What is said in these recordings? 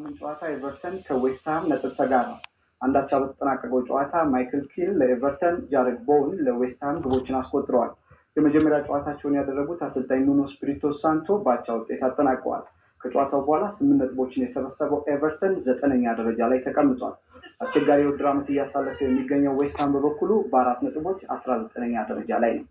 ሳምንት ጨዋታ ኤቨርተን ከዌስትሃም ነጥብ ተጋራ። አንዳቻ በተጠናቀቀው ጨዋታ ማይክል ኪን ለኤቨርተን፣ ጃሬድ ቦውን ለዌስትሃም ግቦችን አስቆጥረዋል። የመጀመሪያ ጨዋታቸውን ያደረጉት አሰልጣኝ ኑኖ ስፒሪቶ ሳንቶ በአቻ ውጤት አጠናቀዋል። ከጨዋታው በኋላ 8 ነጥቦችን የሰበሰበው ኤቨርተን 9ኛ ደረጃ ላይ ተቀምጧል። አስቸጋሪ የውድድር ዓመት እያሳለፈ የሚገኘው ዌስትሃም በበኩሉ በ4 ነጥቦች 19ኛ ደረጃ ላይ ነው።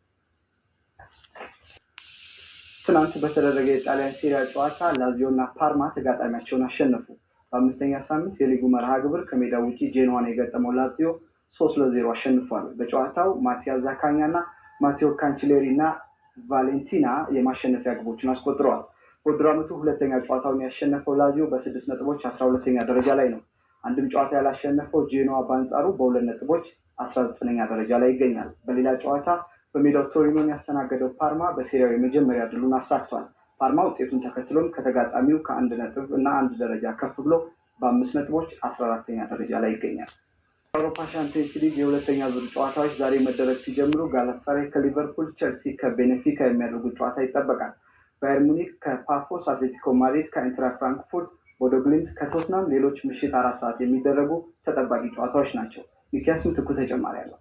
ትናንት በተደረገ የጣሊያን ሴሪያ ጨዋታ ላዚዮ እና ፓርማ ተጋጣሚያቸውን አሸነፉ። በአምስተኛ ሳምንት የሊጉ መርሃ ግብር ከሜዳ ውጪ ጄኖዋን የገጠመው ላዚዮ 3-0 አሸንፏል። በጨዋታው ማቲያ ዛካኛ እና ማቴዎ ካንችሌሪ እና ቫሌንቲና የማሸነፊያ ግቦችን አስቆጥረዋል። በውድድር ዓመቱ ሁለተኛ ጨዋታውን ያሸነፈው ላዚዮ በ6 ነጥቦች 12ኛ ደረጃ ላይ ነው። አንድም ጨዋታ ያላሸነፈው ጄኖዋ በአንጻሩ በ2 ነጥቦች 19ኛ ደረጃ ላይ ይገኛል። በሌላ ጨዋታ በሜዳው ቶሪኖን ያስተናገደው ፓርማ በሴሪያው የመጀመሪያ ድሉን አሳክቷል። ፓርማ ውጤቱን ተከትሎም ከተጋጣሚው ከ1 ነጥብ እና 1 ደረጃ ከፍ ብሎ በ5 ነጥቦች 14ኛ ደረጃ ላይ ይገኛል። የአውሮፓ ሻምፒዮንስ ሊግ የሁለተኛ ዙር ጨዋታዎች ዛሬ መደረግ ሲጀምሩ ጋላታሳራይ ከሊቨርፑል፣ ቸልሲ ከቤኔፊካ የሚያደርጉት ጨዋታ ይጠበቃል። ባየር ሙኒክ ከፓፎስ፣ አትሌቲኮ ማድሪድ ከኢንትራ ፍራንክፉርት፣ ቦዶ ግሊምት ከቶትናም ሌሎች ምሽት 4 ሰዓት የሚደረጉ ተጠባቂ ጨዋታዎች ናቸው። ሚኪያስ ምትኩ ተጨማሪ አለው።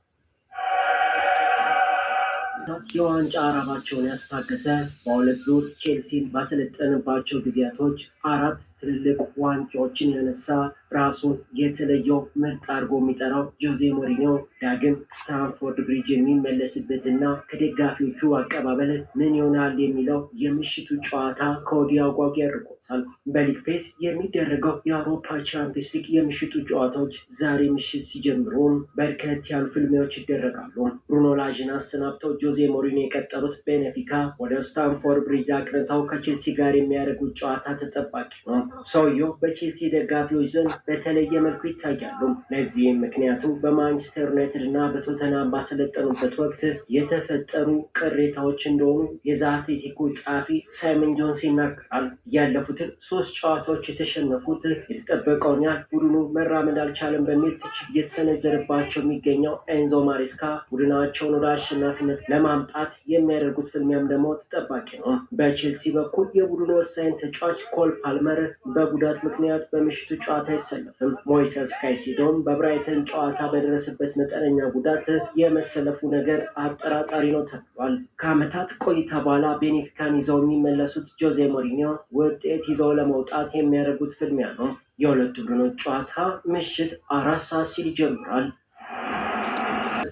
የዋንጫ አራባቸውን ያስታገሰ በሁለት ዙር ቼልሲን ባሰለጠነባቸው ጊዜያቶች 4 ትልልቅ ዋንጫዎችን ያነሳ ራሱን የተለየው ምርጥ አድርጎ የሚጠራው ጆዜ ሞሪኒዮ ዳግም ስታንፎርድ ብሪጅ የሚመለስበትና ከደጋፊዎቹ አቀባበል ምን ይሆናል የሚለው የምሽቱ ጨዋታ ከወዲያ አጓጊ ያደርጎታል። በሊግ ፌስ የሚደረገው የአውሮፓ ቻምፒየንስ ሊግ የምሽቱ ጨዋታዎች ዛሬ ምሽት ሲጀምሩ በርከት ያሉ ፍልሚያዎች ይደረጋሉ። ብሩኖ ላዥን አሰናብተው ጆዜ ሞሪኒዮ የቀጠሉት ቤኔፊካ ወደ ስታንፎርድ ብሪጅ አቅንተው ከቼልሲ ጋር የሚያደርጉት ጨዋታ ተጠባቂ ነው። ሰውየው በቼልሲ ደጋፊዎች ዘንድ በተለየ መልኩ ይታያሉ። ለዚህም ምክንያቱ በማንቸስተር ዩናይትድ እና በቶተናም ባሰለጠኑበት ወቅት የተፈጠሩ ቅሬታዎች እንደሆኑ የዘ አትሌቲኮ ጸሐፊ ሳይመን ጆንስ ይናገራል። ያለፉትን 3 ጨዋታዎች የተሸነፉት የተጠበቀውን ያህል ቡድኑ መራመድ አልቻለም በሚል ትችት እየተሰነዘረባቸው የሚገኘው ኤንዞ ማሬስካ ቡድናቸውን ወደ አሸናፊነት ለማምጣት የሚያደርጉት ፍልሚያም ደግሞ ተጠባቂ ነው። በቼልሲ በኩል የቡድኑ ወሳኝ ተጫዋች ኮል ፓልመር በጉዳት ምክንያት በምሽቱ ጨዋታ አይሰለፍም። ሞይሰስ ካይሴዶም በብራይተን ጨዋታ በደረሰበት መጠነኛ ጉዳት የመሰለፉ ነገር አጠራጣሪ ነው ተብሏል። ከዓመታት ቆይታ በኋላ ቤኔፊካን ይዘው የሚመለሱት ጆዜ ሞሪኒዮ ውጤት ይዘው ለመውጣት የሚያደርጉት ፍልሚያ ነው። የሁለቱ ቡድኖች ጨዋታ ምሽት 4 ሰዓት ሲል ይጀምራል።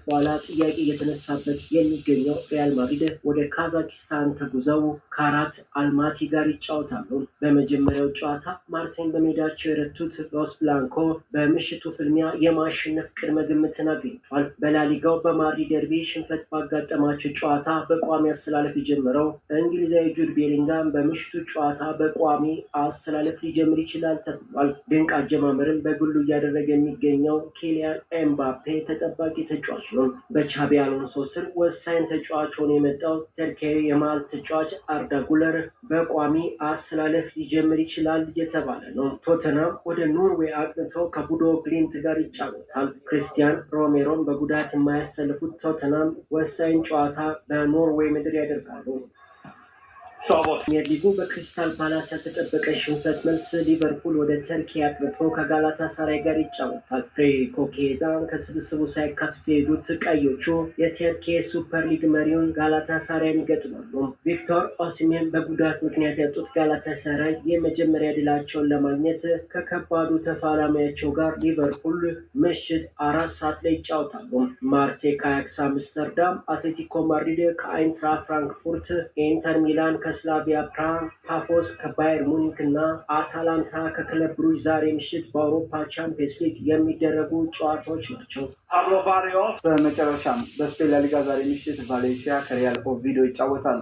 በኋላ ጥያቄ እየተነሳበት የሚገኘው ሪያል ማድሪድ ወደ ካዛኪስታን ተጉዘው ከአራት አልማቲ ጋር ይጫወታሉ። በመጀመሪያው ጨዋታ ማርሴይን በሜዳቸው የረቱት ሎስ ብላንኮ በምሽቱ ፍልሚያ የማሸነፍ ቅድመ ግምትን አግኝቷል። በላሊጋው በማድሪድ ደርቢ ሽንፈት ባጋጠማቸው ጨዋታ በቋሚ አሰላለፍ የጀመረው እንግሊዛዊ ጁድ ቤሊንጋም በምሽቱ ጨዋታ በቋሚ አሰላለፍ ሊጀምር ይችላል ተብሏል። ድንቅ አጀማመርን በግሉ እያደረገ የሚገኘው ኪሊያን ኤምባፔ ተጠባቂ ተጫዋች ነው። በቻቢ አሎንሶ ስር ወሳኝ ተጫዋች ሆኖ የመጣው ተርኪያዊ የመሃል ተጫዋች አርዳ ጉለር በቋሚ አሰላለፍ ሊጀምር ይችላል እየተባለ ነው። ቶተናም ወደ ኖርዌይ አቅንተው ከቦዶ ግሊምት ጋር ይጫወታል። ክሪስቲያን ሮሜሮን በጉዳት የማያሰልፉት ቶተናም ወሳኝ ጨዋታ በኖርዌይ ምድር ያደርጋሉ። ፕሪሚየር ሊጉ በክሪስታል ፓላስ ያልተጠበቀ ሽንፈት መልስ ሊቨርፑል ወደ ተርኪ አቅንቶ ከጋላታሳራይ ጋር ይጫወታል። ፍሬድሪኮ ኬዛን ከስብስቡ ሳይካተቱ የሄዱት ቀዮቹ የተርኪ ሱፐር ሊግ መሪውን ጋላታሳራይን ይገጥማሉ። ቪክቶር ኦሲሜን በጉዳት ምክንያት ያጡት ጋላታሳራይ የመጀመሪያ ድላቸውን ለማግኘት ከከባዱ ተፋላሚያቸው ጋር ሊቨርፑል ምሽት 4 ሰዓት ላይ ይጫወታሉ። ማርሴይ ከአያክስ አምስተርዳም፣ አትሌቲኮ ማድሪድ ከአይንትራ ፍራንክፉርት፣ ኢንተር ሚላን ከስላቪያ ፕራግ፣ ፓፎስ ከባየር ሙኒክ እና አታላንታ ከክለብ ብሩጅ ዛሬ ምሽት በአውሮፓ ቻምፒየንስ ሊግ የሚደረጉ ጨዋታዎች ናቸው። በመጨረሻም በስፔን ላሊጋ ዛሬ ምሽት ቫሌንሲያ ከሪያል ኦቪዶ ይጫወታሉ።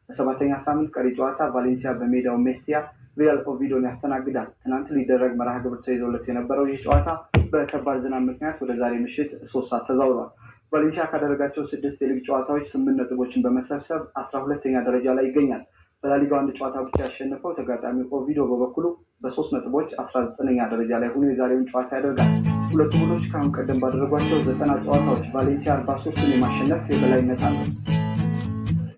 በሰባተኛ ሳምንት ቀሪ ጨዋታ ቫሌንሲያ በሜዳው ሜስቲያ ሪያል ኦቪዶን ያስተናግዳል። ትናንት ሊደረግ መርሃ ግብር ተይዞለት የነበረው ይህ ጨዋታ በከባድ ዝናብ ምክንያት ወደ ዛሬ ምሽት 3 ሰዓት ተዛውሯል። ቫሌንሲያ ካደረጋቸው 6 የሊግ ጨዋታዎች 8 ነጥቦችን በመሰብሰብ 12ኛ ደረጃ ላይ ይገኛል። በላሊጋው 1 ጨዋታ ብቻ ያሸነፈው ተጋጣሚው ኦቪዶ በበኩሉ በ3 ነጥቦች 19ኛ ደረጃ ላይ ሆኖ የዛሬውን ጨዋታ ያደርጋል። ሁለቱ ቡድኖች ከአሁን ቀደም ባደረጓቸው 90 ጨዋታዎች ቫሌንሲያ 43ን የማሸነፍ የበላይነት አለው።